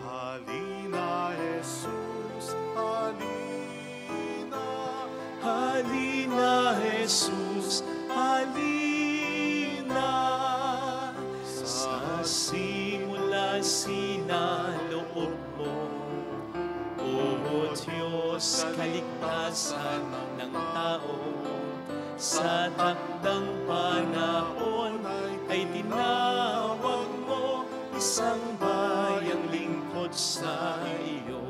Halina, Jesus, halina. Halina, Jesus, halina. Sa simula sinaloob mo, O Diyos, kaligtasan ng tao. Sa takdang panahon ay tinawag mo isang bayang lingkod sa iyo.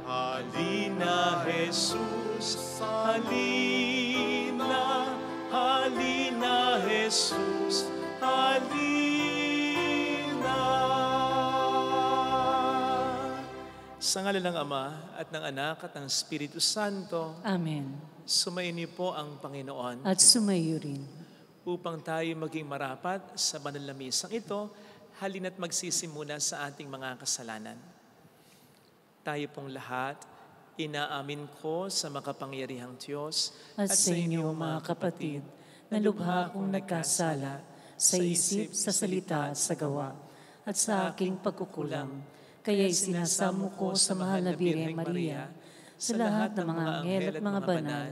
Halina, Jesus, halina. Halina, Jesus, halina. Sa ngalan ng Ama at ng Anak at ng Espiritu Santo, Amen. sumainyo po ang Panginoon At sumayo rin. upang tayo maging marapat sa banal na misang ito. Halina't magsisimula sa ating mga kasalanan. Tayo pong lahat, inaamin ko sa makapangyarihang Diyos At sa inyo, mga kapatid, na lubha akong nagkasala sa isip, sa salita, sa gawa, at sa aking pagkukulang. Kaya isinasamo ko sa mahal na Birhen Maria, sa lahat ng mga anghel at mga banal,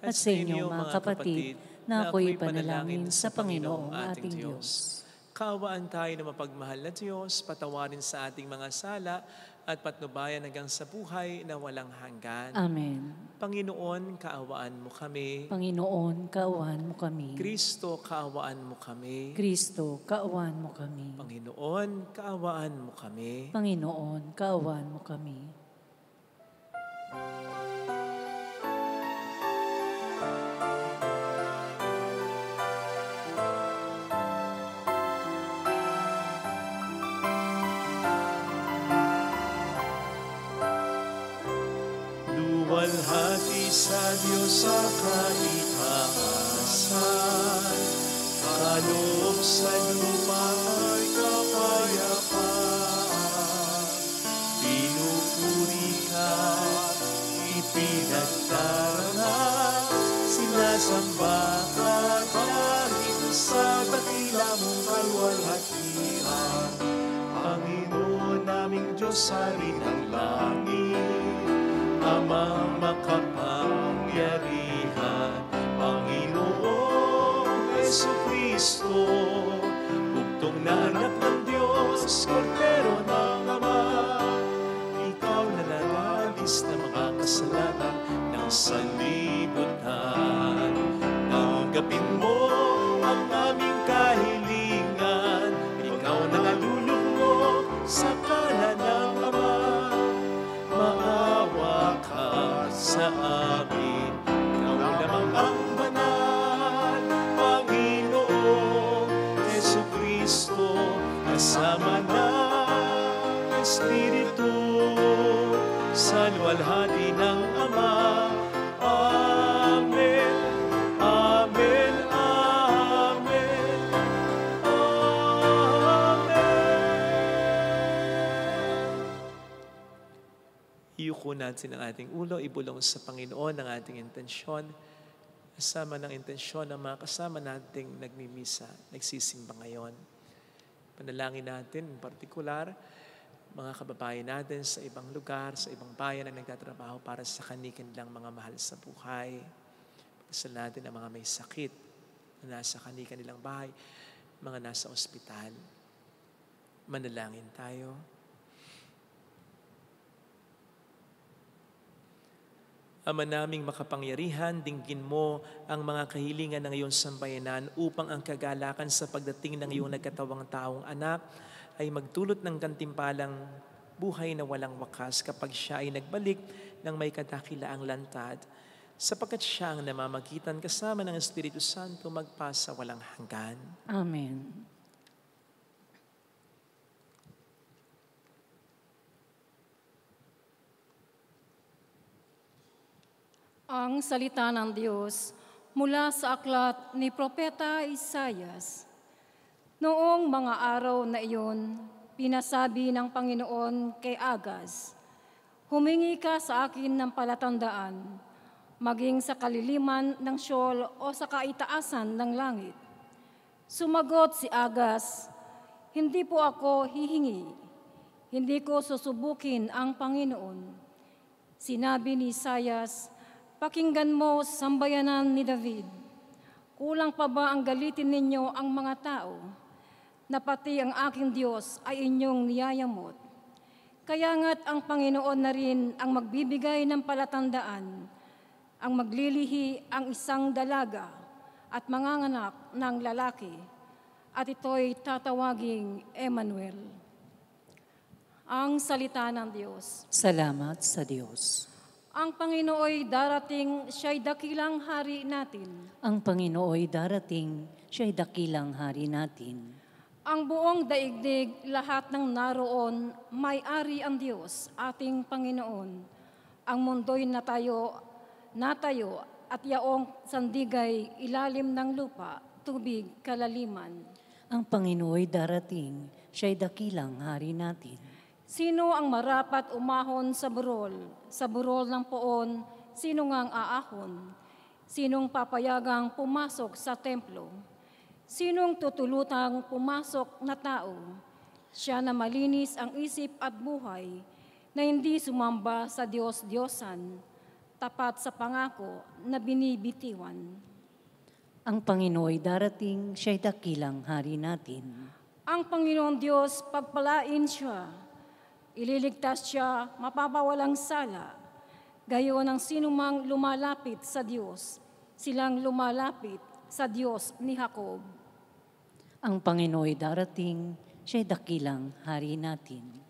at sa inyo, mga kapatid, na ako'y panalangin sa Panginoong ating Diyos. Kaawaan tayo na mapagmahal na Diyos, patawarin sa ating mga sala at patnubayan hanggang sa buhay na walang hanggan. Amen. Panginoon, kaawaan mo kami. Panginoon, kaawaan mo kami. Kristo, kaawaan mo kami. Kristo, kaawaan mo kami. Panginoon, kaawaan mo kami. Panginoon, kaawaan mo kami. Luwalhati sa Diyos sa kalikasan, kaloob sa lupa ay kapayapaan. Pinupuri ka, ipinagdarangal, sinasamba ka dahil sa dakila mong kaluwalhatian. Panginoon naming Diyos sa ng langit, Amang makapangyarihan, Panginoong Jesucristo, bugtong na anak ng Diyos, Kordero ng Ama. Ikaw na nag-alis na mga kasalanan ng sanlibutan. Tanggapin mo ang aming kahilingan, ikaw na nalulugmok sa kanan ng Ama. Maawa ka sa amin, ikaw lamang ang banal, Panginoong Jesucristo, kasama ng Espiritu, sa luwalhati ng Ama. Amen, amen, amen, amen. Iyuko natin ang ating ulo, ibulong sa Panginoon ang ating intensyon, kasama ng intensyon ng mga kasama nating nagmimisa, nagsisimba ngayon. Panalangin natin, in partikular, mga kababayan natin sa ibang lugar, sa ibang bayan na nagtatrabaho para sa kanilang mga mahal sa buhay. Pagdasal natin ang mga may sakit na nasa kanilang bahay, mga nasa ospital. Manalangin tayo. Ama naming makapangyarihan, dinggin mo ang mga kahilingan ng iyong sambayanan upang ang kagalakan sa pagdating ng iyong nagkatawang taong anak ay magdulot ng gantimpalang buhay na walang wakas kapag siya ay nagbalik ng may kadakilaang lantad, sapagkat siya ang namamagitan kasama ng Espiritu Santo magpasa walang hanggan. Amen. Ang salita ng Diyos mula sa aklat ni Propeta Isaias. Noong mga araw na iyon, pinasabi ng Panginoon kay Agas, "Humingi ka sa akin ng palatandaan, maging sa kaliliman ng Sheol o sa kaitaasan ng langit." Sumagot si Agas, "Hindi po ako hihingi. Hindi ko susubukin ang Panginoon." Sinabi ni Isaias, "Pakinggan mo, sambayanan ni David. Kulang pa ba ang galitin ninyo ang mga tao, na pati ang aking Diyos ay inyong niyayamot? Kaya nga't ang Panginoon na rin ang magbibigay ng palatandaan, ang maglilihi ang isang dalaga at manganganak ng lalaki, at ito'y tatawaging Emmanuel." Ang salita ng Diyos. Salamat sa Diyos. Ang Panginooy darating, siya'y dakilang hari natin. Ang Panginooy darating, siya'y dakilang hari natin. Ang buong daigdig, lahat ng naroon, may-ari ang Diyos, ating Panginoon. Ang mundo'y natayo at yaong sandigay, ilalim ng lupa, tubig, kalaliman. Ang Panginooy darating, siya'y dakilang hari natin. Sino ang marapat umahon sa burol? Sa burol ng poon, sino ngang aahon? Sinong papayagang pumasok sa templo? Sinong tutulutang pumasok na tao? Siya na malinis ang isip at buhay, na hindi sumamba sa Diyos-Diyosan, tapat sa pangako na binibitiwan. Ang Panginooy darating, siya'y dakilang hari natin. Ang Panginoon Diyos, pagpalain siya. Ililigtas siya, mapapawalang sala. Gayon ang sinumang lumalapit sa Diyos, silang lumalapit sa Diyos ni Jacob. Ang Panginooy darating, siya'y dakilang hari natin.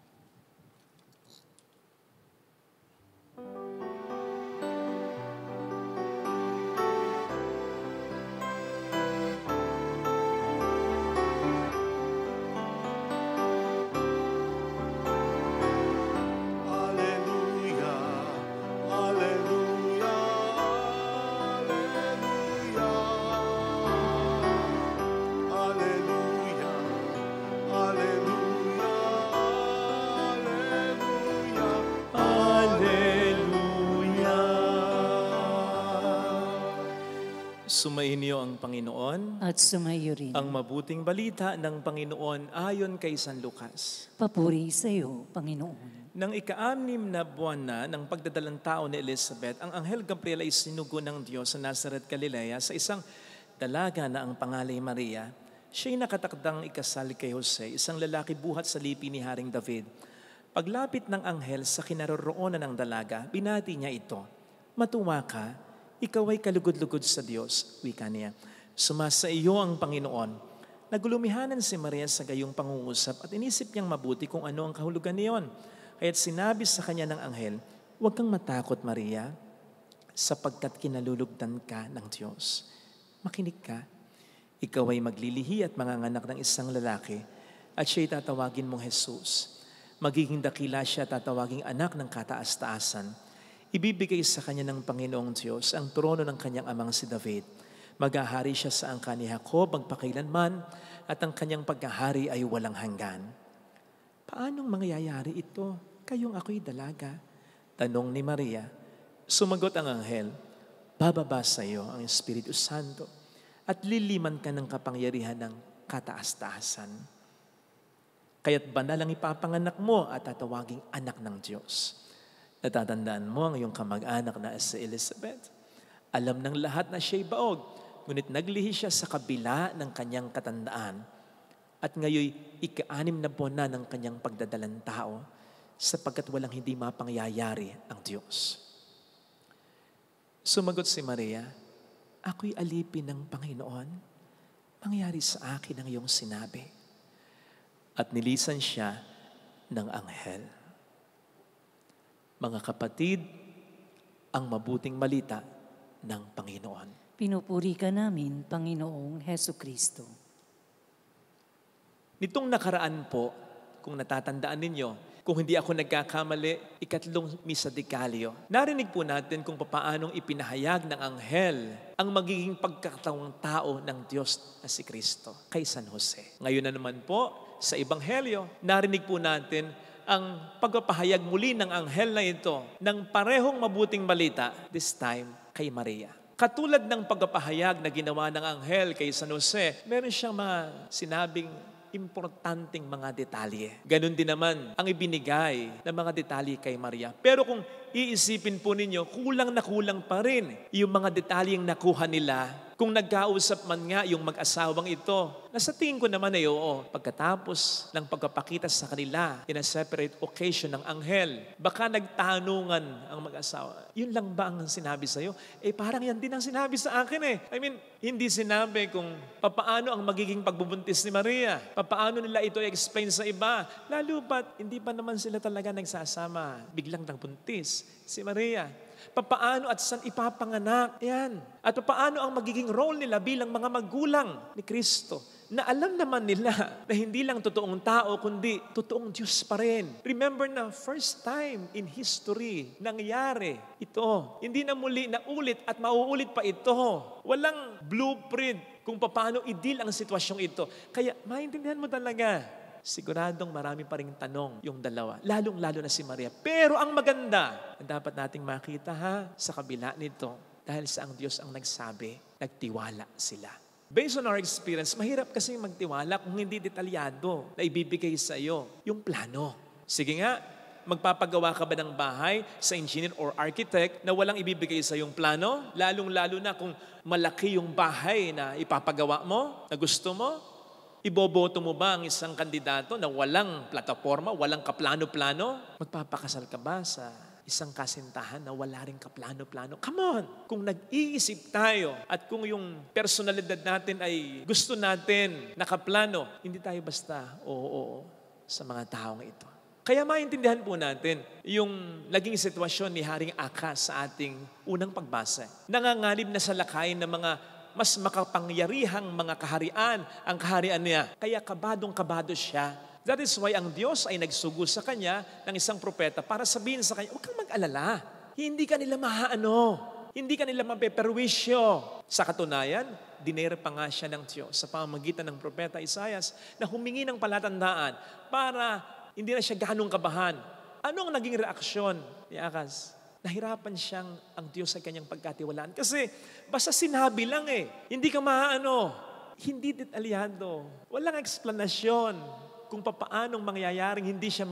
Sumainyo ang Panginoon. At sumayo rin. Ang mabuting balita ng Panginoon ayon kay San Lucas. Papuri sa iyo, Panginoon. Nang ika-6 na buwan na ng pagdadalang tao ni Elizabeth, ang Anghel Gabriel ay sinugo ng Diyos sa Nazareth, Galilea sa isang dalaga na ang pangalay Maria. Siya'y nakatakdang ikasal kay Jose, isang lalaki buhat sa lipi ni Haring David. Paglapit ng anghel sa kinaroroonan ng dalaga, binati niya ito, "Matuwa ka, ikaw ay kalugod-lugod sa Diyos," wika niya. "Sumasa iyo ang Panginoon." Nagulumihanan si Maria sa gayong pangungusap at inisip niyang mabuti kung ano ang kahulugan niyon. Kaya't sinabi sa kanya ng anghel, "Huwag kang matakot, Maria, sapagkat kinalulugdan ka ng Diyos. Makinig ka, ikaw ay maglilihi at manganganak ng isang lalaki at siya'y tatawagin mong Jesus. Magiging dakila siya, tatawaging anak ng kataas-taasan. Ibibigay sa kanya ng Panginoong Diyos ang trono ng kanyang amang si David. Maghahari siya sa angka ni Jacob magpakailanman at ang kanyang paghahari ay walang hanggan." "Paanong mangyayari ito? Kayong ako'y dalaga?" tanong ni Maria. Sumagot ang anghel, "Bababa sa iyo ang Espiritu Santo at liliman ka ng kapangyarihan ng kataas-taasan. Kaya't banal ang ipapanganak mo at tatawaging anak ng Diyos. Natatandaan mo ang iyong kamag-anak na si Elizabeth. Alam ng lahat na siya'y baog, ngunit naglihi siya sa kabila ng kanyang katandaan. At ngayon, ika-6 na buwan na ng kanyang pagdadalang tao, sapagkat walang hindi mapangyayari ang Diyos." Sumagot si Maria, "Ako'y alipin ng Panginoon. Mangyari sa akin ang iyong sinabi." At nilisan siya ng anghel. Mga kapatid, ang mabuting balita ng Panginoon. Pinupuri ka namin, Panginoong Heso Kristo. Nitong nakaraan po, kung natatandaan ninyo, kung hindi ako nagkakamali, ikatlong misa de Gallio. Narinig po natin kung paanong ipinahayag ng anghel ang magiging pagkakataong tao ng Diyos na si Kristo kay San Jose. Ngayon na naman po, sa Ebanghelyo, narinig po natin ang pagpapahayag muli ng anghel na ito ng parehong mabuting balita, this time kay Maria. Katulad ng pagpapahayag na ginawa ng anghel kay San Jose, meron siyang mga sinabing importanteng mga detalye. Ganon din naman ang ibinigay ng mga detalye kay Maria. Pero kung iisipin po ninyo, kulang na kulang pa rin yung mga detalyeng nakuha nila kung nagkausap man nga yung mag-asawang ito. Nasa tingin ko naman ay oo. Pagkatapos ng pagpapakita sa kanila in a separate occasion ng anghel, baka nagtanungan ang mag-asawa, yun lang ba ang sinabi sa'yo? Parang yan din ang sinabi sa akin I mean, hindi sinabi kung papaano ang magiging pagbubuntis ni Maria. Papaano nila ito i-explain sa iba. Lalo ba't hindi pa naman sila talaga nagsasama. Biglang nagbuntis si Maria. Papaano at saan ipapanganak? Yan. At papaano ang magiging role nila bilang mga magulang ni Kristo na alam naman nila na hindi lang totoong tao, kundi totoong Diyos pa rin. Remember na first time in history nangyari ito. Hindi na muli na ulit at mauulit pa ito. Walang blueprint kung paano i-deal ang sitwasyong ito. Kaya maintindihan mo talaga, siguradong marami pa ring tanong yung dalawa, lalong-lalo na si Maria. Pero ang maganda, dapat nating makita sa kabila nito, dahil sa ang Diyos ang nagsabi, nagtiwala sila. Based on our experience, mahirap kasi magtiwala kung hindi detalyado na ibibigay sa iyo yung plano. Sige nga, magpapagawa ka ba ng bahay sa engineer or architect na walang ibibigay sa yung plano? Lalong-lalo na kung malaki yung bahay na ipapagawa mo, na gusto mo? Iboboto mo ba ang isang kandidato na walang plataforma, walang kaplano-plano? Magpapakasal ka ba sa isang kasintahan na wala ring kaplano-plano? Come on! Kung nag-iisip tayo at kung yung personalidad natin ay gusto natin nakaplano, hindi tayo basta oo sa mga taong ito. Kaya maintindihan po natin yung naging sitwasyon ni Haring Akas sa ating unang pagbasa. Nanganganib na salakayin ng mga mas makapangyarihang mga kaharian ang kaharian niya. Kaya kabadong-kabado siya. That is why ang Diyos ay nagsugo sa kanya ng isang propeta para sabihin sa kanya, huwag kang mag-alala. Hindi ka nila hindi ka nila mapeperwisyo. Sa katunayan, dinere pa nga siya ng Diyos sa pamamagitan ng propeta Isaias na humingi ng palatandaan para hindi na siya ganong kabahan. Ano ang naging reaksyon ni Akas? Nahirapan siyang ang Diyos sa kanyang pagkatiwalaan. Kasi basta sinabi lang Hindi ka hindi detalyado. Walang eksplanasyon kung paanong mangyayaring hindi siya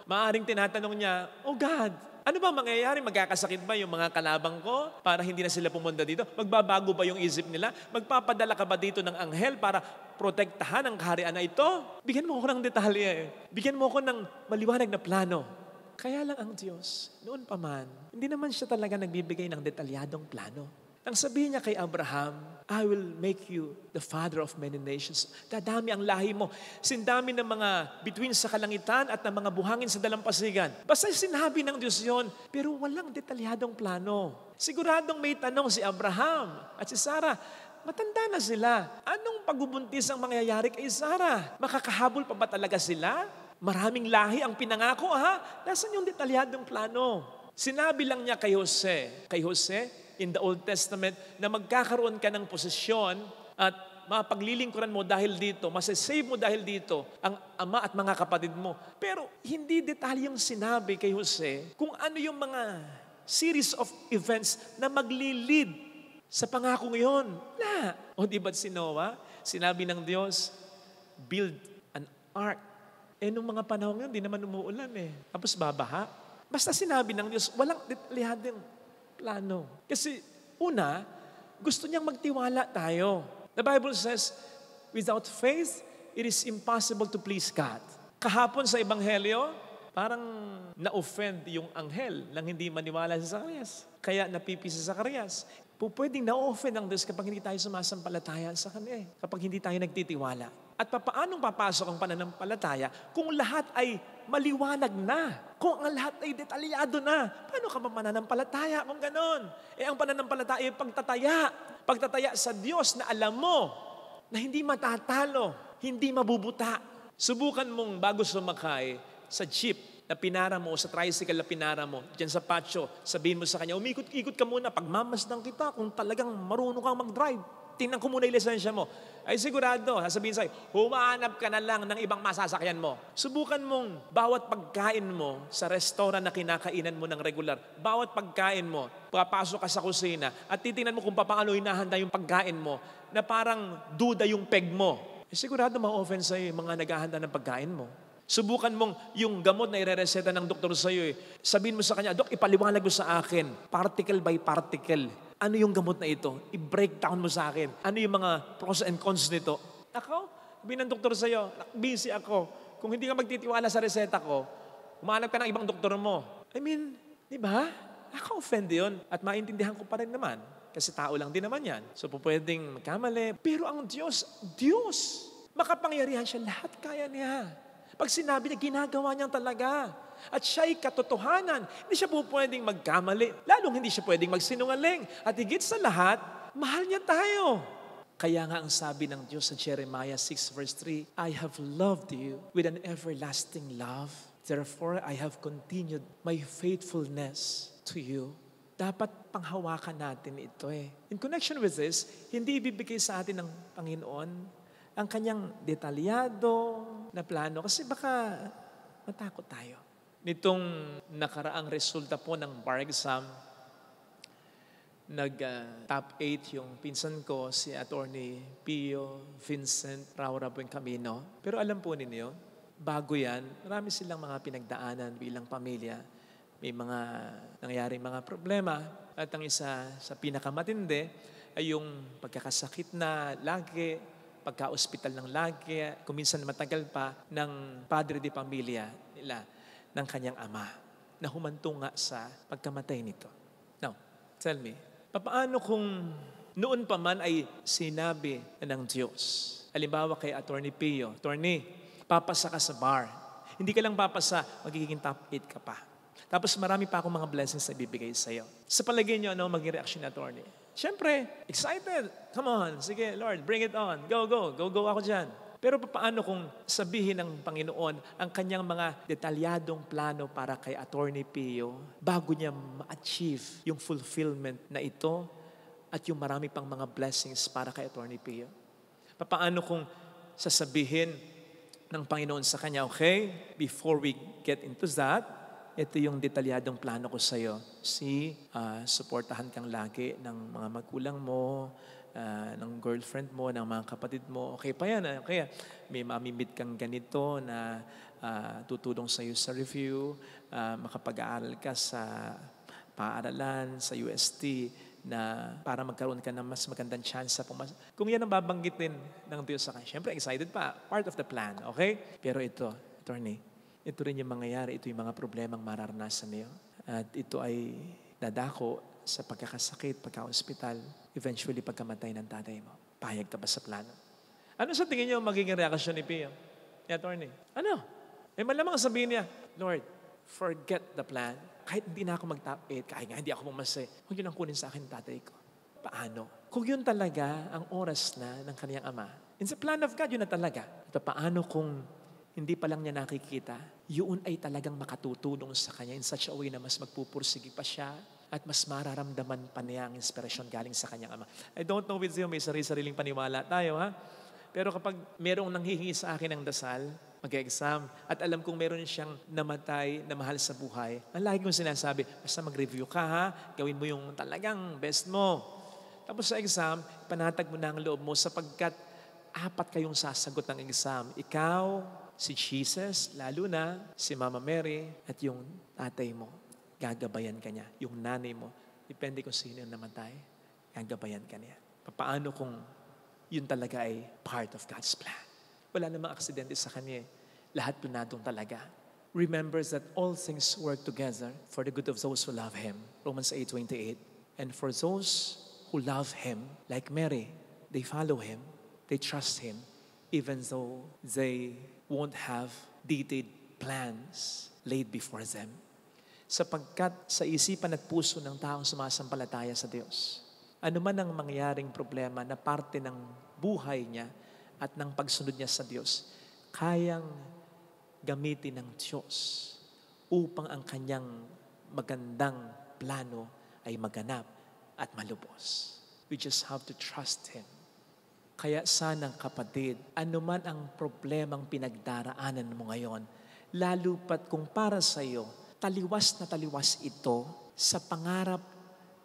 Maaring tinatanong niya, oh God, ano ba mangyayari? Magkakasakit ba yung mga kalabang ko para hindi na sila pumunta dito? Magbabago ba yung isip nila? Magpapadala ka ba dito ng anghel para protektahan ang kaharian na ito? Bigyan mo ako ng detalye. Bigyan mo ako ng maliwanag na plano. Kaya lang ang Diyos, noon pa man, hindi naman siya talaga nagbibigay ng detalyadong plano. Ang sabihin niya kay Abraham, I will make you the father of many nations. Dadami ang lahi mo. Sindami ng mga bituin sa kalangitan at ng mga buhangin sa dalampasigan. Basta sinabi ng Diyos yon, pero walang detalyadong plano. Siguradong may tanong si Abraham at si Sarah, matanda na sila. Anong pagbubuntis ang mangyayari kay Sarah? Makakahabol pa ba talaga sila? Maraming lahi ang pinangako, Nasaan yung detalyadong plano? Sinabi lang niya kay Jose, in the Old Testament, na magkakaroon ka ng posisyon at mapaglilingkuran mo dahil dito, masasave mo dahil dito ang ama at mga kapatid mo. Pero hindi detalyeng sinabi kay Jose kung ano yung mga series of events na maglilid sa pangako ngayon. O di ba't si Noah, sinabi ng Diyos, build an ark. Nung mga panahon yun, di naman umuulan Tapos babaha. Basta sinabi ng Diyos, walang detalyadong plano. Kasi una, gusto niyang magtiwala tayo. The Bible says, without faith, it is impossible to please God. Kahapon sa Ebanghelyo, parang na-offend yung anghel nang hindi maniwala sa Zacarias. Kaya napipisa sa Zacarias. Pwedeng na-offend ang Diyos kapag hindi tayo sumasampalataya sa Kanya. Kapag hindi tayo nagtitiwala. At papaanong papasok ang pananampalataya kung lahat ay maliwanag na? Kung ang lahat ay detalyado na? Paano ka mananampalataya kung ganon? Ang pananampalataya ay pagtataya. Pagtataya sa Diyos na alam mo na hindi matatalo, hindi mabubuta. Subukan mong bago sumakay sa jeep na pinara mo, sa tricycle na pinara mo, dyan sa patio, sabihin mo sa kanya, umikot-ikot ka muna, pagmamasdan kita kung talagang marunong kang mag-drive. Tingnan ko muna yung lisensya mo. Ay sigurado, sasabihin sa'yo, humahanap ka na lang ng ibang masasakyan mo. Subukan mong bawat pagkain mo sa restaurant na kinakainan mo ng regular, bawat pagkain mo, papasok ka sa kusina at titingnan mo kung paano hinahanda yung pagkain mo na parang duda yung peg mo. Sigurado ma-offend sa'yo yung mga naghahanda ng pagkain mo. Subukan mong yung gamot na irereseta ng doktor sa'yo, sabihin mo sa kanya, Dok, ipaliwanag mo sa akin, particle by particle. Ano yung gamot na ito? I-break down mo sa akin. Ano yung mga pros and cons nito? Ako, sabihin ng doktor sa'yo, busy ako. Kung hindi ka magtitiwala sa reseta ko, humanap ka ng ibang doktor mo. I mean, di ba? Nakaka-offend yun. At maintindihan ko pa rin naman. Kasi tao lang din naman yan. So, pwedeng magkamali. Pero ang Diyos, makapangyarihan siya. Lahat kaya niya. Pag sinabi niya, ginagawa niya talaga. At siya'y katotohanan. Hindi siya pwedeng magkamali. Lalong hindi siya pwedeng magsinungaling. At higit sa lahat, mahal niya tayo. Kaya nga ang sabi ng Diyos sa Jeremiah 6 verse 3, I have loved you with an everlasting love. Therefore, I have continued my faithfulness to you. Dapat panghawakan natin ito In connection with this, hindi ibibigay sa atin ng Panginoon ang kanyang detalyado na plano. Kasi baka matakot tayo. Nitong nakaraang resulta po ng bar exam, top 8 yung pinsan ko, si Attorney Pio Vincent Raura Buencamino. Pero alam po ninyo, bago yan, marami silang mga pinagdaanan bilang pamilya. May mga nangyaring mga problema. At ang isa sa pinakamatindi ay yung pagkakasakit na lagi, pagka-ospital ng lagi, kuminsan matagal pa, ng padre de pamilya nila, ng kanyang ama, na humantong nga sa pagkamatay nito. Now, tell me, paano kung noon pa man ay sinabi ng Diyos? Halimbawa kay Attorney Pio, Attorney, papasa ka sa bar. Hindi ka lang papasa, magiging top 8 ka pa. Tapos marami pa akong mga blessings na ibibigay sa'yo. Sa palagay niyo, ano maging reaction ni Attorney? Siyempre, excited. Come on, sige Lord, bring it on. Go ako dyan. Pero paano kung sabihin ng Panginoon ang kanyang mga detalyadong plano para kay Attorney Pio bago niya ma-achieve yung fulfillment na ito at yung marami pang mga blessings para kay Attorney Pio? Paano kung sasabihin ng Panginoon sa kanya, okay, before we get into that, ito yung detalyadong plano ko sa'yo. Supportahan kang lagi ng mga magulang mo, ng girlfriend mo, ng mga kapatid mo. Okay pa yan. Kaya may mamimit kang ganito na tutulong sa'yo sa review, makapag-aaral ka sa paaralan, sa UST, na para magkaroon ka ng mas magandang chance sa kung yan ang babanggitin ng Diyos sa kanya. Siyempre, excited pa. Part of the plan, okay? Pero ito, Attorney, ito rin yung mangyayari, ito yung mga problemang mararanasan niyo. At ito ay dadako sa pagkakasakit, pagka-hospital, eventually pagkamatay ng tatay mo. Payag ka ba sa plano? Ano sa tingin niyo magiging reaksyon ni Pio? Attorney, ano? Malamang sabihin niya, Lord, forget the plan. Kahit hindi na ako mag-top 8, kahit nga hindi ako pumasay, huwag yun ang kunin sa akin ng tatay ko. Paano? Kung yun talaga ang oras na ng kaniyang ama, in the plan of God, yun na talaga. Ito, paano kung hindi pa lang niya nakikita, yun ay talagang makatutulong sa kanya in such a way na mas magpupursige pa siya at mas mararamdaman pa niya ang inspirasyon galing sa kanyang ama. I don't know with you, may sarili-sariling paniwala tayo, ha? Pero kapag merong nanghihingi sa akin ng dasal, mag-exam, at alam kong meron siyang namatay na mahal sa buhay, ang lagi kong sinasabi, basta mag-review ka, ha? Gawin mo yung talagang best mo. Tapos sa exam, panatag mo na ang loob mo sapagkat 4 kayong sasagot ng exam. Ikaw, si Jesus, lalo na si Mama Mary, at yung tatay mo. Gagabayan ka niya. Yung nanay mo, depende kung sino yung namatay, gagabayan ka niya. Paano kung yun talaga ay part of God's plan? Wala namang aksidente sa kanya. Lahat planadong talaga. Remembers that all things work together for the good of those who love Him. Romans 8:28. And for those who love Him, like Mary, they follow Him, they trust Him, even though they won't have detailed plans laid before them. Sapagkat sa isipan at puso ng taong sumasampalataya sa Diyos, ano man ang mangyaring problema na parte ng buhay niya at ng pagsunod niya sa Diyos, kayang gamitin ng Diyos upang ang kanyang magandang plano ay maganap at malubos. We just have to trust Him. Kaya sana kapatid, anuman ang problemang pinagdaraanan mo ngayon, lalo pat kung para sa iyo, taliwas na taliwas ito sa pangarap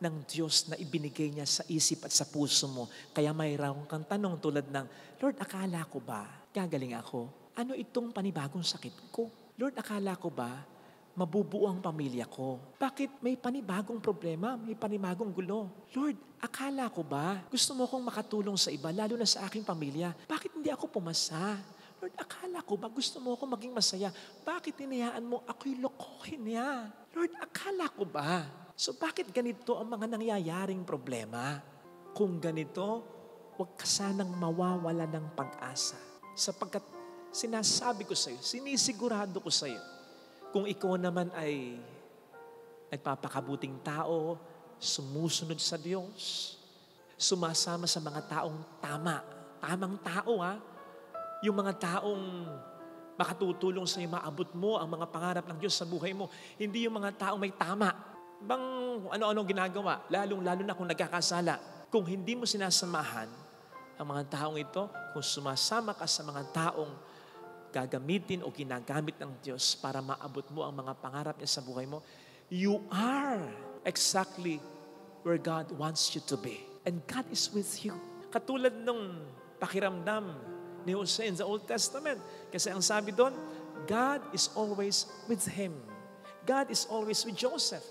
ng Diyos na ibinigay niya sa isip at sa puso mo. Kaya mayroon kang tanong tulad ng, Lord, akala ko ba gagaling ako? Ano itong panibagong sakit ko? Lord, akala ko ba mabubuo ang pamilya ko? Bakit may panibagong problema? May panibagong gulo? Lord, akala ko ba gusto mo kong makatulong sa iba, lalo na sa aking pamilya? Bakit hindi ako pumasa? Lord, akala ko ba gusto mo akong maging masaya? Bakit hinayaan mo ako'y lokohin niya? Lord, akala ko ba? So bakit ganito ang mga nangyayaring problema? Kung ganito, huwag ka sanang mawawala ng pag-asa. Sapagkat sinasabi ko sa iyo, sinisigurado ko sa iyo, kung ikaw naman ay nagpapakabuting tao, sumusunod sa Diyos, sumasama sa mga taong tamang tao yung mga taong makatutulong sa iyo, maabot mo ang mga pangarap ng Diyos sa buhay mo, hindi yung mga taong may tama. Bang ano-ano ginagawa, lalong-lalo na kung nagkakasala. Kung hindi mo sinasamahan ang mga taong ito, kung sumasama ka sa mga taong gagamitin o ginagamit ng Diyos para maabot mo ang mga pangarap niya sa buhay mo, you are exactly where God wants you to be. And God is with you. Katulad nung pakiramdam ni Jose in the Old Testament. Kasi ang sabi doon, God is always with him. God is always with Joseph.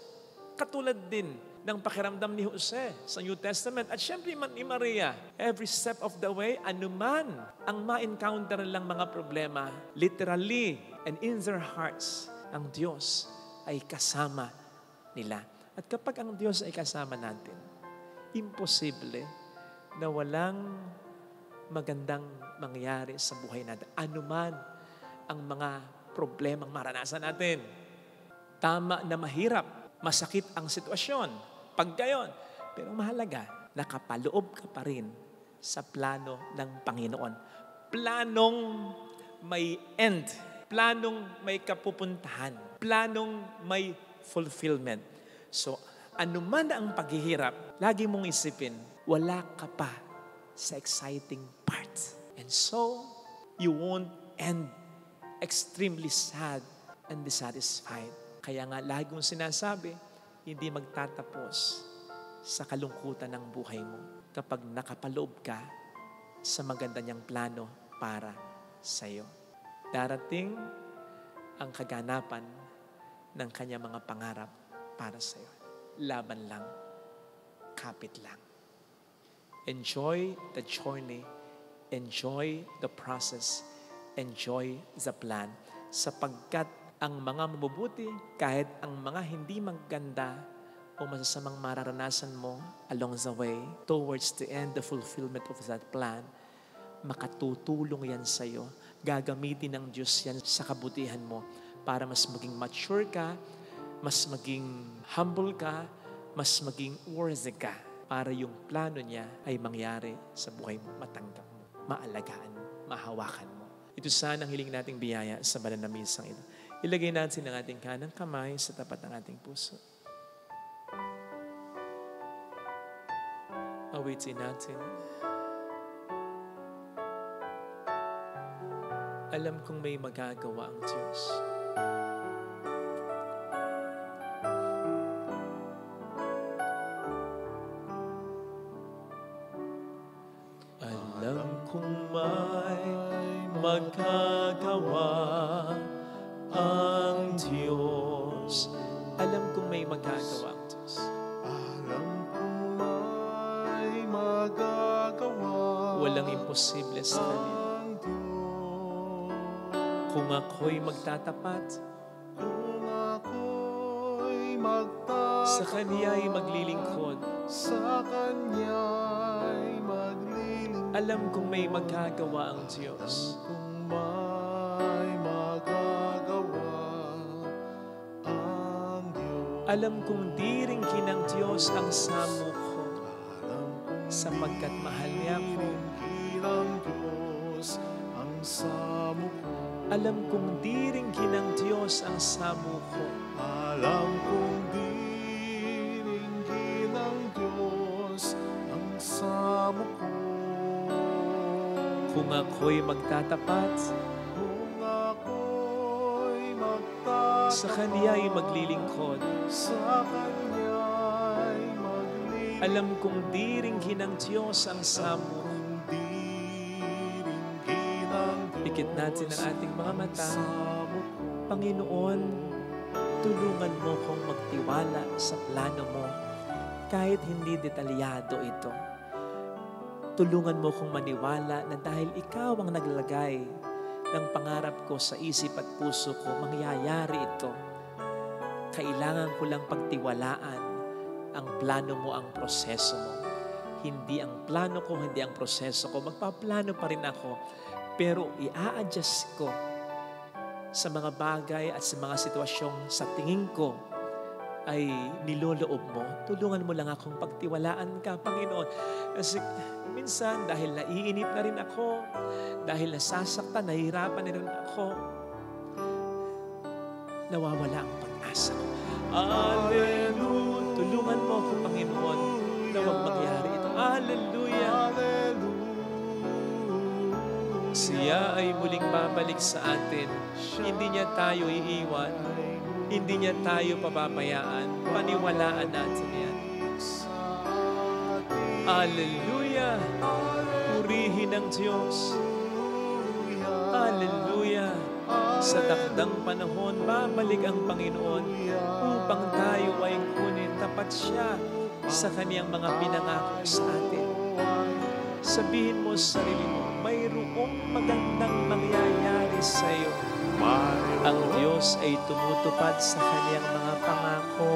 Katulad din ng pakiramdam ni Jose sa New Testament. At syempre ni Maria, every step of the way, anuman ang ma-encounter lang mga problema, literally and in their hearts, ang Diyos ay kasama nila. At kapag ang Diyos ay kasama natin, imposible na walang magandang mangyari sa buhay natin. Anuman ang mga problemang maranasan natin. Tama na mahirap, masakit ang sitwasyon. Pag gayon, pero mahalaga, nakapaloob ka pa rin sa plano ng Panginoon. Planong may end. Planong may kapupuntahan. Planong may fulfillment. So, anuman ang paghihirap, lagi mong isipin, wala ka pa sa exciting part. And so, you won't end extremely sad and dissatisfied. Kaya nga, lagi mong sinasabi, hindi magtatapos sa kalungkutan ng buhay mo kapag nakapaloob ka sa maganda niyang plano para sa iyo. Darating ang kaganapan ng kanyang mga pangarap para sa iyo. Laban lang, kapit lang. Enjoy the journey, enjoy the process, enjoy the plan. Sapagkat ang mga mabubuti, kahit ang mga hindi maganda o masasamang mararanasan mo along the way towards the end, the fulfillment of that plan, makatutulong yan sa iyo. Gagamitin ng Diyos yan sa kabutihan mo para mas maging mature ka, mas maging humble ka, mas maging worthy ka para yung plano niya ay mangyari sa buhay mo, matanggap mo, maalagaan mo, mahawakan mo. Ito sana ang hiling nating biyaya sa banal na misang ito. Ilagay natin ang ating kanang kamay sa tapat ng ating puso. Awitin natin. Alam kong may magagawa ang Diyos. Alam kong may magagawa ang Diyos. Alam kong may magagawa ang Diyos. Alam kong may magagawa Walang imposible sa Kanya. ang Diyos. Kung ako'y magtatapat, Kung ako'y magtatapat sa Kanya'y maglilingkod, sa Kanya'y maglilingkod, Alam kong may magagawa ang Diyos. Kung may magagawa ang Diyos. Alam kong di rin kinang Diyos ang samo ko, Alam kong sapagkat mahal niya ako. ng Diyos ang samo ko. Alam kong di rin kinang Diyos ang samo ko. Alam kong diringgin ng Diyos ang samo ko. Kung ako'y magtatapat, Kung ako'y magtatapat sa Kaniya'y maglilingkod. sa Kanya'y maglilingkod. Alam kong di rin kinang Diyos ang samo ko. Kung diringgin ng Diyos Pikit natin ang ating mga mata. samo ko. Panginoon, tulungan mo kong magtiwala sa plano mo kahit hindi detalyado ito. Tulungan mo kong maniwala na dahil ikaw ang naglagay ng pangarap ko sa isip at puso ko, mangyayari ito. Kailangan ko lang pagtiwalaan ang plano mo, ang proseso mo. Hindi ang plano ko, hindi ang proseso ko. Magpaplano pa rin ako, pero i-a-adjust ko sa mga bagay at sa mga sitwasyong sa tingin ko ay niloloob mo. Tulungan mo lang akong pagtiwalaan ka, Panginoon. Kasi minsan, dahil naiinip na rin ako, dahil nasasaktan, nahihirapan na rin ako, nawawala ang pag-asa ko. Hallelujah! Tulungan mo ako, Panginoon, na huwag mangyari ito. Hallelujah! Siya ay muling babalik sa atin. Hindi niya tayo iiwan. Hindi niya tayo pababayaan. Paniwalaan natin yan. Hallelujah! Purihin ang Diyos. Hallelujah! Sa takdang panahon, babalik ang Panginoon upang tayo ay kunin. Tapat siya sa Kaniyang mga pinangako sa atin. Sabihin mo sa sarili mo, mayroong magandang mangyayari sa iyo. Ang Diyos ay tumutupad sa Kaniyang mga pangako.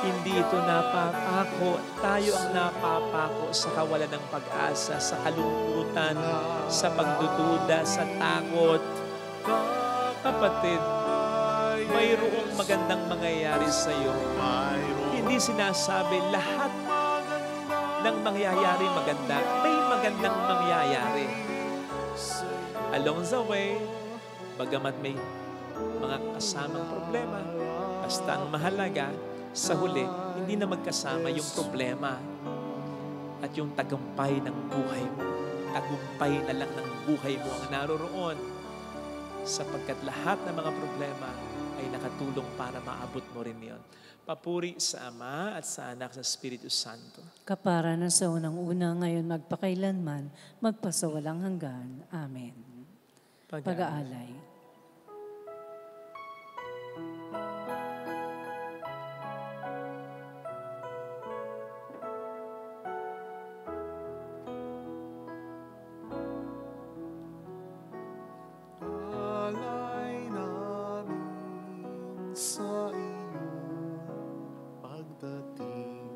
Hindi ito napapako. Tayo ang napapako sa kawalan ng pag-asa, sa kalungkutan, sa pagdududa, sa takot. Kapatid, mayroong magandang mangyayari sa iyo. Hindi sinasabi lahat ng mangyayari maganda. May magandang mangyayari. Along the way, bagamat may mga kasamang problema, basta ang mahalaga, sa huli, hindi na magkasama yung problema at yung tagumpay ng buhay mo. Tagumpay na lang ng buhay mo ang naroroon sapagkat lahat ng mga problema ay nakatulong para maabot mo rin yon. Papuri sa Ama at sa Anak sa Espiritu Santo. Kapara na sa unang-una, ngayon magpakailanman, magpasawalang hanggan. Amen. Pag-aalay. Alay namin sa iyong pagdating,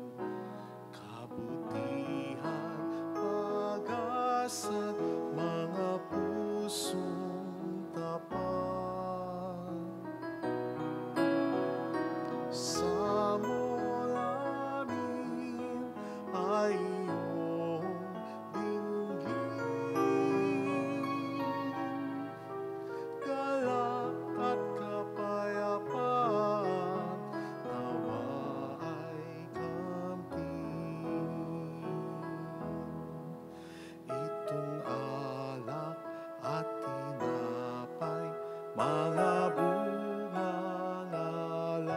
kabutihan, pag-asa't mga pusong tapat. Sa namin ay iyong dinggin. Galak at kapayapaan, nawa ay kamtin. Itong alak at tinapay, mga bungang alay,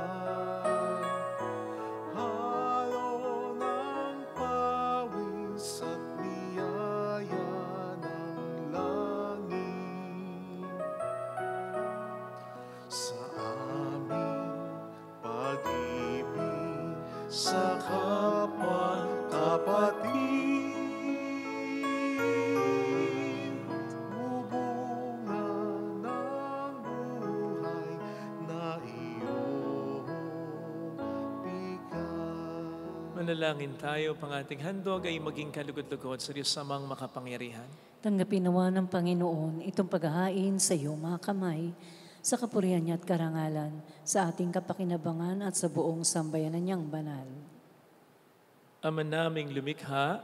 halo ng pawis at biyaya ng langit. Sa aming pag-ibig sa kapwa kapatid, bubunga ng buhay na iyong bigay. Manalangin tayo, pang ating handog ay maging kalugod-lugod sa Diyos Amang makapangyarihan. Tanggapin nawa ng Panginoon itong paghahain sa iyong mga kamay, sa kapurihan niya at karangalan, sa ating kapakinabangan at sa buong sambayanan niyang banal. Ama naming lumikha,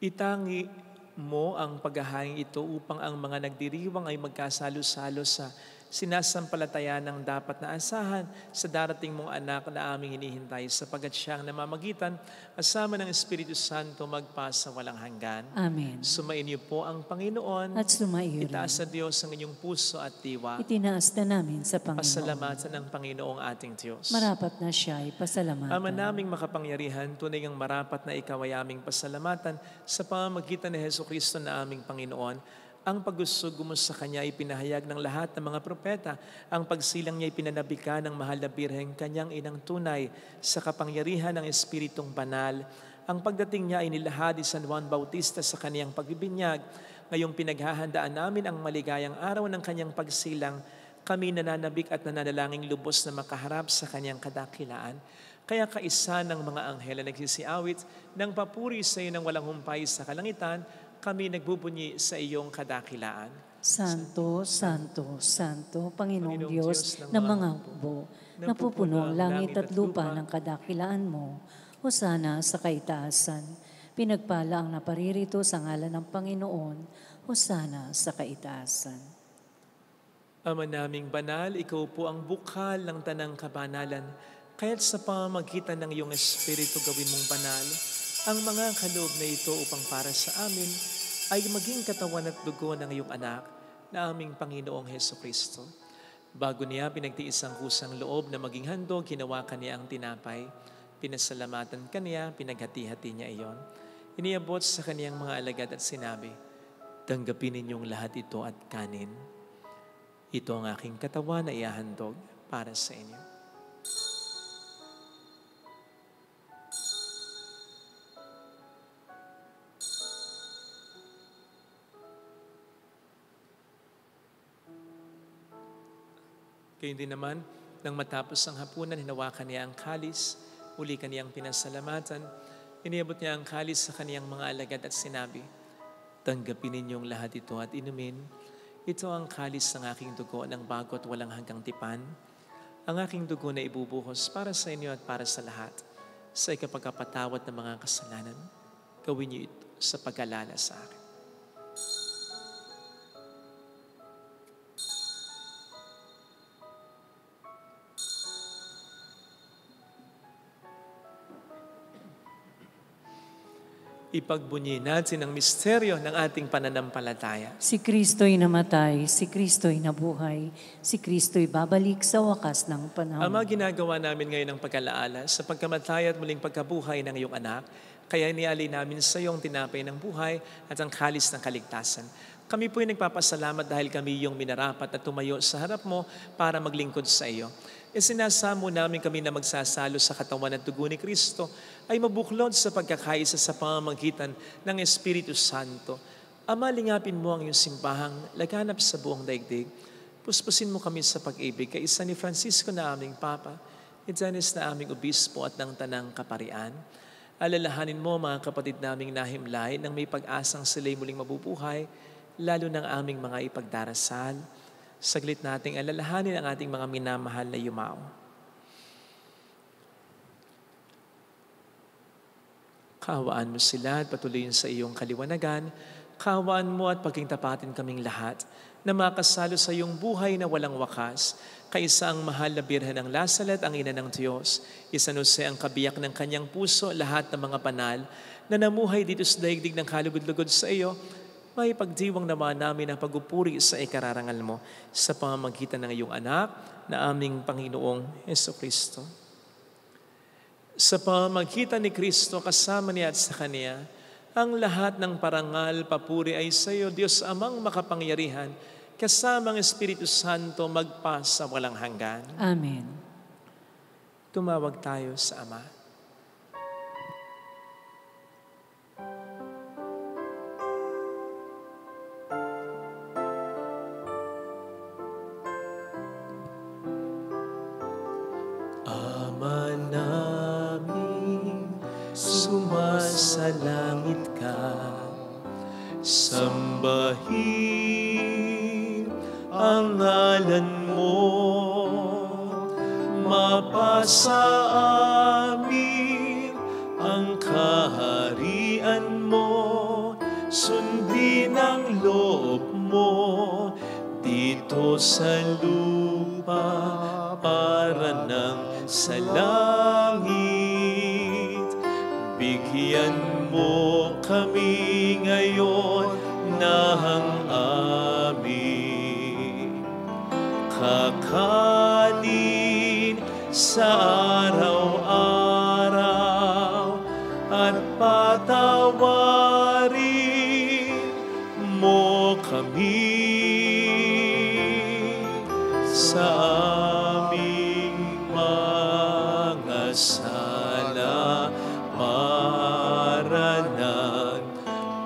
itangi mo ang paghahain ito upang ang mga nagdiriwang ay magkasalo-salo sa sinasampalataya ng dapat na asahan sa darating mong anak na aming hinihintay, sapagkat siyang namamagitan kasama ng Espiritu Santo magpasa walang hanggan. Amen. Sumainyo po ang Panginoon. At sumaiyo rin. Itaas sa Diyos ang inyong puso at diwa. Itinaas na namin sa Panginoon. Pasalamatan ng Panginoong ating Diyos. Marapat na siya ay pasalamatan. Ama naming makapangyarihan, tunay ang marapat na ikaw ay aming pasalamatan sa pamamagitan ni Jesucristo na aming Panginoon. Ang pagusog mo sa Kanya ay pinahayag ng lahat ng mga propeta. Ang pagsilang niya ay pinanabika ng mahal na Birheng, Kanyang inang tunay, sa kapangyarihan ng Espiritong Banal. Ang pagdating niya ay nilahad ni San Juan Bautista sa kaniyang pagbibinyag. Ngayong pinaghahandaan namin ang maligayang araw ng Kanyang pagsilang, kami nananabik at nananalangin lubos na makaharap sa Kanyang kadakilaan. Kaya kaisa ng mga anghel na nagsisiawit ng papuri sa iyo ng walang humpay sa kalangitan, kami nagbubunyi sa iyong kadakilaan. Santo, Santo, Santo, Panginoong Diyos ng mga hukbo, napupuno ang langit at lupa ng kadakilaan mo. Hosana sa kaitaasan. Pinagpala ang naparirito sa ngalan ng Panginoon. Hosana sa kaitaasan. Ama naming banal, ikaw po ang bukal ng tanang kabanalan. Kaya't sa pamamagitan ng iyong Espiritu gawin mong banal ang mga kaloob na ito upang para sa amin ay maging katawan at dugo ng iyong anak na aming Panginoong Hesukristo. Bago niya pinagtiis ang kusang loob na maging handog, hinawakan niya ang tinapay, pinasalamatan kaniya, pinaghati-hati niya iyon. Iniabot sa kaniyang mga alagad at sinabi, tanggapin ninyong lahat ito at kanin. Ito ang aking katawan na iahandog para sa inyo. Gayun din naman, nang matapos ang hapunan, hinawakan niya ang kalis, uli kaniyang pinasalamatan, iniabot niya ang kalis sa kaniyang mga alagad at sinabi, tanggapin ninyong lahat ito at inumin. Ito ang kalis ng aking dugo ng bago at walang hanggang tipan. Ang aking dugo na ibubuhos para sa inyo at para sa lahat, sa ikapagkapatawad ng mga kasalanan. Gawin niyo ito sa pag-alala sa akin. Ipagbunyi natin ang misteryo ng ating pananampalataya. Si Kristo'y namatay, si Kristo'y nabuhay, si Kristo'y babalik sa wakas ng panahon. Ama, ginagawa namin ngayon ang pag-alaala sa pagkamatay at muling pagkabuhay ng iyong anak, kaya inialay namin sa iyo ang tinapay ng buhay at ang kalis ng kaligtasan. Kami po'y nagpapasalamat dahil kami iyong minarapat at tumayo sa harap mo para maglingkod sa iyo. Isinasamo namin kami na magsasalo sa katawan at dugo ni Kristo ay mabuklod sa pagkakaisa sa pamamagitan ng Espiritu Santo. Ama, lingapin mo ang iyong simbahang laganap sa buong daigdig. Puspusin mo kami sa pag-ibig kay isa ni Francisco na aming Papa, ni Dennis na aming Obispo at ng Tanang Kaparian. Alalahanin mo mga kapatid naming nahimlay nang may pag-asang sila'y muling mabubuhay, lalo ng aming mga ipagdarasal. Saglit nating alalahanin ang ating mga minamahal na yumao. Kaawaan mo sila at patuloyin sa iyong kaliwanagan. Kaawaan mo at pagkingtapatin kaming lahat na makasalo sa iyong buhay na walang wakas. Kaisa ang mahal na Birhen ng Lasalet, ang ina ng Diyos. Isanuse ang kabiyak ng kanyang puso, lahat ng mga banal na namuhay dito sa daigdig ng kalugod-lugod sa iyo. May pagdiwang naman namin ang pagupuri sa ikararangal mo sa pamamagitan ng iyong anak na aming Panginoong Jesucristo. Sa pamamagitan ni Kristo, kasama niya at sa Kanya, ang lahat ng parangal, papuri ay sa iyo, Diyos Amang makapangyarihan, kasama ang Espiritu Santo magpa sa walang hanggan. Amen. Tumawag tayo sa Ama. nasa langit ka. Sambahin ang ngalan mo, mapasa amin ang kaharian mo, sundin ang loob mo dito sa lupa para nang sa langit. Bigyan mo kami ngayon ng amin kakanin sa araw-araw, at patawarin mo kami sa aming mga sala para ng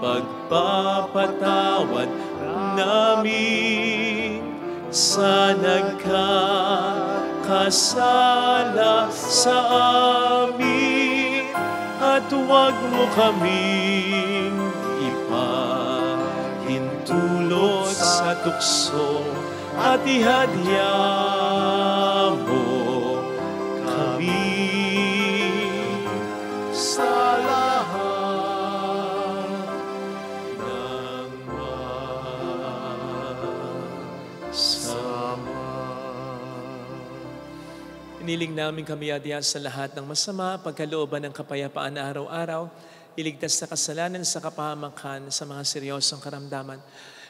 pagpapatawad namin sa nagkakasala sa amin, at huwag mo kaming ipahintulot sa tukso, at ihadya mo kami sa lahat ng masama. Iniling namin kami adya sa lahat ng masama, pagkalooban ng kapayapaan na araw-araw, iligtas sa kasalanan sa kapahamakan sa mga seryosong karamdaman.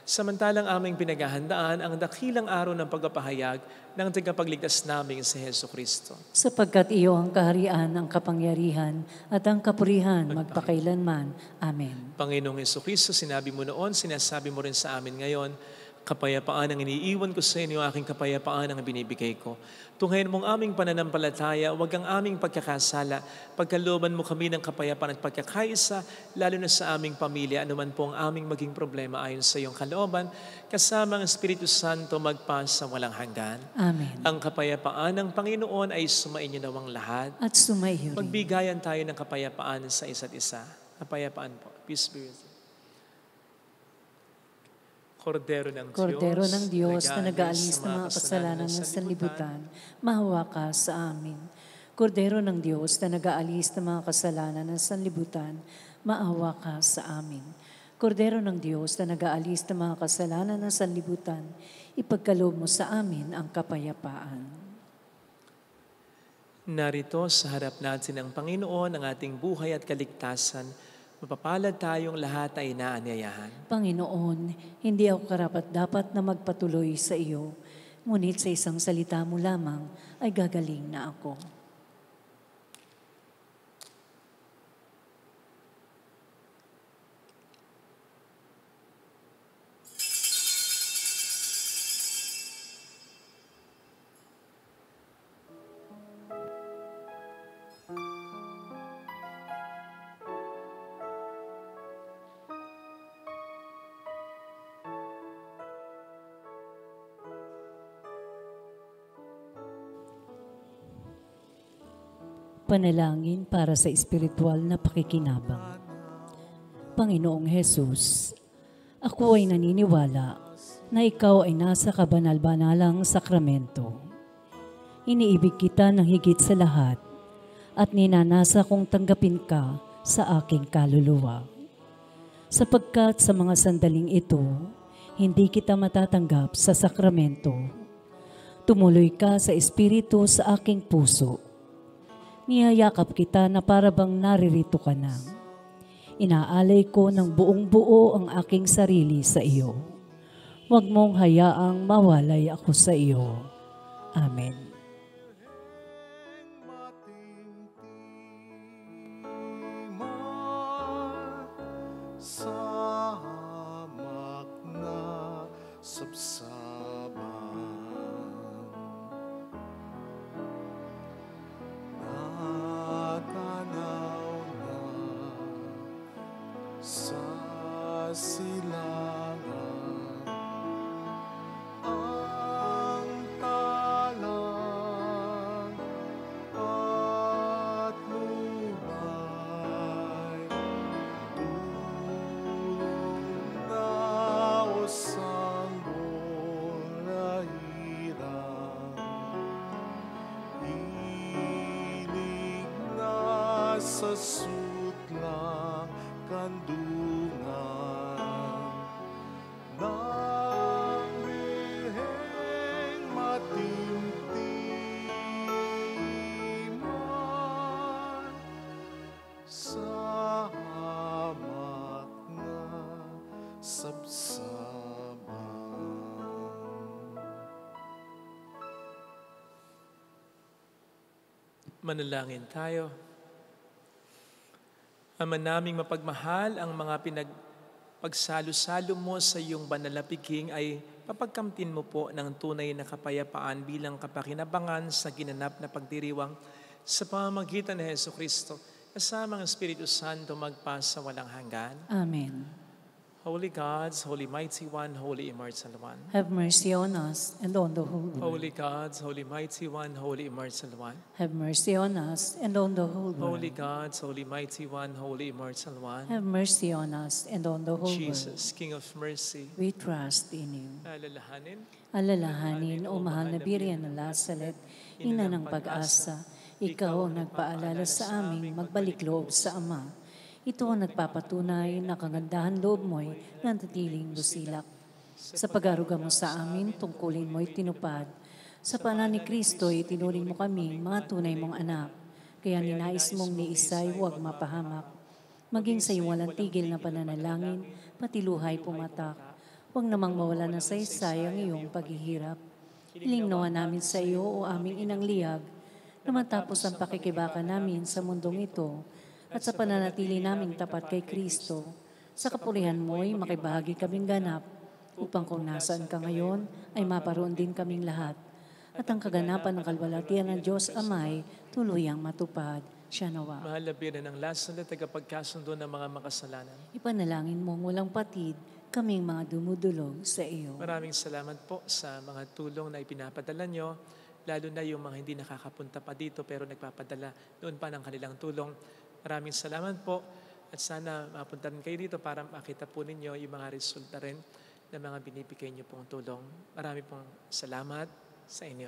Samantalang aming pinaghahandaan ang dakilang araw ng pagpapahayag ng tagapagligtas naming si Heso Kristo. Sapagkat iyo ang kaharian, ang kapangyarihan, at ang kapurihan magpakailanman. Amen. Panginoong Heso Kristo, sinabi mo noon, sinasabi mo rin sa amin ngayon, kapayapaan ang iniiwan ko sa inyo, aking kapayapaan ang binibigay ko. Tunghayin mong aming pananampalataya, huwag ang aming pagkakasala. Pagkalooban mo kami ng kapayapaan at pagkakaisa, lalo na sa aming pamilya, anuman po ang aming maging problema ayon sa iyong kalooban, kasama ang Espiritu Santo magpas sa walang hanggan. Amen. Ang kapayapaan ng Panginoon ay sumainyo nawang lahat. At sumaiyo rin. Magbigayan tayo ng kapayapaan sa isa't isa. Kapayapaan po. Peace be with you. Kordero ng Diyos na nag-aalis ng mga kasalanan ng sanlibutan, mahawa ka sa amin. Kordero ng Diyos na nag-aalis ng mga kasalanan ng sanlibutan, maawa ka sa amin. Kordero ng Diyos na nag-aalis ng mga kasalanan ng sanlibutan, ipagkaloob mo sa amin ang kapayapaan. Narito sa harap natin ng Panginoon ang ating buhay at kaligtasan. Mapapalad tayong lahat ay inaanyayahan. Panginoon, hindi ako karapat-dapat na magpatuloy sa iyo, ngunit sa isang salita mo lamang ay gagaling na ako. Panalangin para sa espiritual na pakikinabang. Panginoong Hesus, ako ay naniniwala na ikaw ay nasa kabanal-banalang sakramento. Iniibig kita ng higit sa lahat at ninanasa kong tanggapin ka sa aking kaluluwa. Sapagkat sa mga sandaling ito, hindi kita matatanggap sa sakramento. Tumuloy ka sa espiritu sa aking puso. Niyayakap kita na parabang naririto ka na. Inaalay ko ng buong buo ang aking sarili sa iyo. Huwag mong hayaang mawalay ako sa iyo. Amen. Samak na sabsaban, natanaw na sa silangan ang tala sa sutlang kandungan ng Birheng matimtiman. Sa hamak na sabsaban. Manalangin tayo. Ama naming mapagmahal, ang mga pagsalo-salo mo sa iyong banal na piging ay papagkamtin mo po ng tunay na kapayapaan bilang kapakinabangan sa ginanap na pagdiriwang sa pamamagitan ni Jesucristo, kasama ng Espiritu Santo magpasa walang hanggan. Amen. Holy God, Holy Mighty One, Holy Immortal One. Have mercy on us and on the whole world. Holy God, Holy Mighty One, Holy Immortal One. Have mercy on us and on the whole world. Holy God, Holy Mighty One, Holy Immortal One. Have mercy on us and on the whole world. Jesus, King of Mercy. We trust in you. Alalahanin. Alalahanin, o mahal na Birhen ng Lazaret, ina ng pag-asa, ikaw ang nagpaalala sa aming magbalik loob sa Ama. Ito ang nagpapatunay na kagandahan loob mo'y nanatiling busilak. Sa pag-aruga mo sa amin, tungkulin mo'y tinupad. Sa panahon ni Kristo, itinuring mo kami, mga tunay mong anak. Kaya ninais mong ni Isay huwag mapahamak. Maging sa iyong walang tigil na pananalangin, pati luhay pumatak. Huwag namang mawala na sa Isay ang iyong paghihirap. Hiling nawa namin sa iyo o aming inang liyag, na matapos ang pakikibaka namin sa mundong ito, at sa pananatili naming tapat kay Kristo, sa kapurihan mo'y makibahagi kaming ganap, upang kung nasaan ka ngayon, ay maparoon din kaming lahat. At ang kaganapan ng kalwalatian ng Diyos Amay, tuluyang matupad. Siya nawa. Mahal na Birhen ng Lazaret, tagapagkasundo ng mga makasalanan. Ipanalangin mong walang patid, kaming mga dumudulog sa iyo. Maraming salamat po sa mga tulong na ipinapadala nyo, lalo na yung mga hindi nakakapunta pa dito pero nagpapadala noon pa ng kanilang tulong. Maraming salamat po at sana mapunta rin kayo dito para makita po ninyo yung mga resulta rin ng mga binibigay niyo pong tulong. Marami pong salamat sa inyo.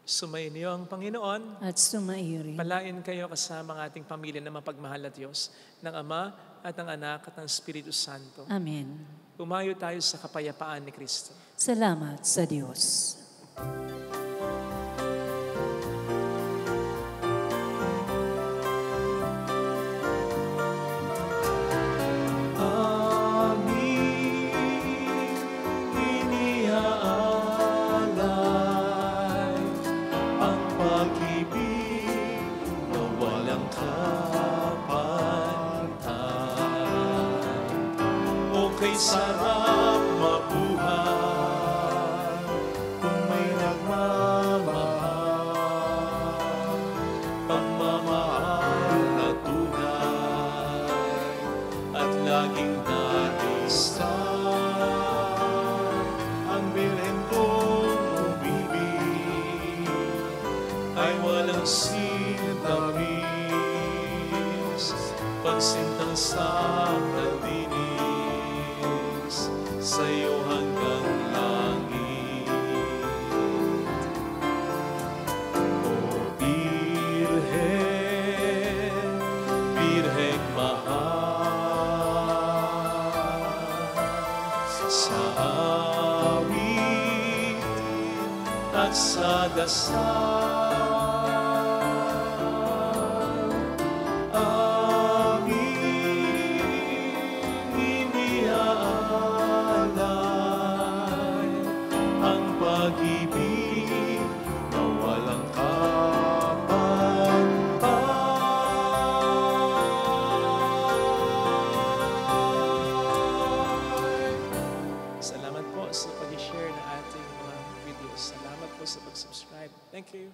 Sumayin niyo ang Panginoon. At sumaiyo rin. Palain kayo kasama ang ating pamilya na mapagmahal at Diyos, ng Ama at ng Anak at ng Espiritu Santo. Amen. Umayo tayo sa kapayapaan ni Kristo. Salamat sa Diyos. Kay sarap mabuhay kung may nagmamahal, pagmamahal na tunay at laging natistan. Ang Birhen kong umibig ay walang sintamis, pagsintang sa kadinis sa'yo hanggang langit. O Birhen, Birheng mahal, sa awit at sa dasal, pag-ibig na walang kapantay. Salamat po sa pag-share ng ating mga videos. Salamat po sa pag-subscribe. Thank you.